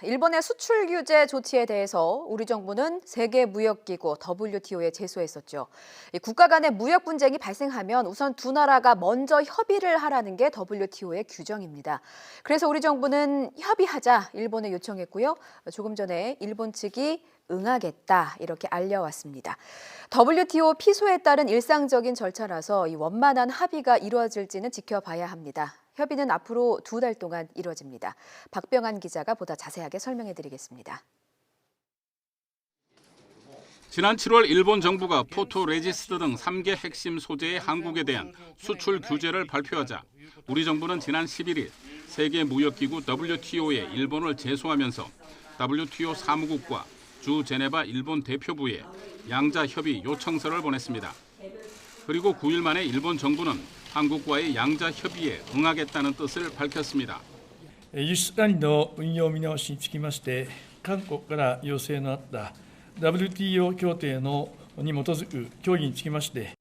일본의 수출 규제 조치에 대해서 우리 정부는 세계무역기구 WTO에 제소했었죠. 국가 간의 무역 분쟁이 발생하면 우선 두 나라가 먼저 협의를 하라는 게 WTO의 규정입니다. 그래서 우리 정부는 협의하자 일본에 요청했고요. 조금 전에 일본 측이 응하겠다 이렇게 알려왔습니다. WTO 피소에 따른 일상적인 절차라서 이 원만한 합의가 이루어질지는 지켜봐야 합니다. 협의는 앞으로 2달 동안 이루어집니다. 박병한 기자가 보다 자세하게 설명해드리겠습니다. 지난 7월 일본 정부가 포토레지스트 등 3개 핵심 소재의 한국에 대한 수출 규제를 발표하자 우리 정부는 지난 11일 세계무역기구 WTO에 일본을 제소하면서 WTO 사무국과 주 제네바 일본 대표부에 양자 협의 요청서를 보냈습니다. 그리고 9일 만에 일본 정부는 한국과의 양자 협의에 응하겠다는 뜻을 밝혔습니다. 輸出管理の運用見直しにつきまして、韓国から要請のあった WTO 協定に基づく協議につきまして、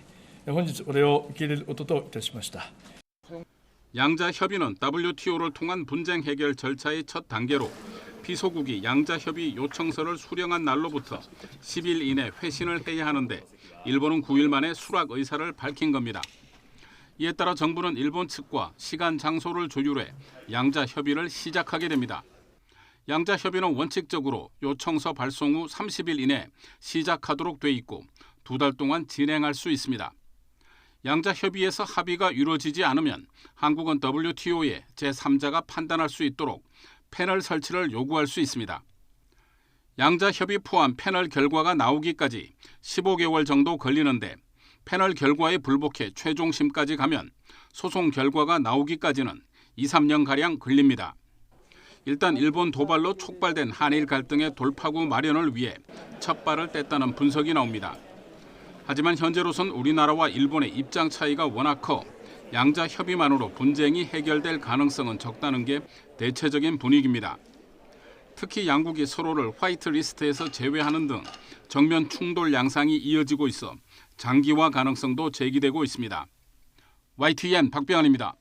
本日これを受け入れることといたしました。 양자 협의는 WTO를 통한 분쟁 해결 절차의 첫 단계로 피소국이 양자 협의 요청서를 수령한 날로부터 10일 이내 회신을 해야 하는데 일본은 9일 만에 수락 의사를 밝힌 겁니다. 이에 따라 정부는 일본 측과 시간, 장소를 조율해 양자 협의를 시작하게 됩니다. 양자 협의는 원칙적으로 요청서 발송 후 30일 이내 시작하도록 돼 있고 2달 동안 진행할 수 있습니다. 양자 협의에서 합의가 이루어지지 않으면 한국은 WTO에 제3자가 판단할 수 있도록 패널 설치를 요구할 수 있습니다. 양자 협의 포함 패널 결과가 나오기까지 15개월 정도 걸리는데 패널 결과에 불복해 최종심까지 가면 소송 결과가 나오기까지는 2, 3년가량 걸립니다. 일단 일본 도발로 촉발된 한일 갈등의 돌파구 마련을 위해 첫 발을 뗐다는 분석이 나옵니다. 하지만 현재로선 우리나라와 일본의 입장 차이가 워낙 커 양자 협의만으로 분쟁이 해결될 가능성은 적다는 게 대체적인 분위기입니다. 특히 양국이 서로를 화이트리스트에서 제외하는 등 정면 충돌 양상이 이어지고 있어 장기화 가능성도 제기되고 있습니다. YTN 박병환입니다.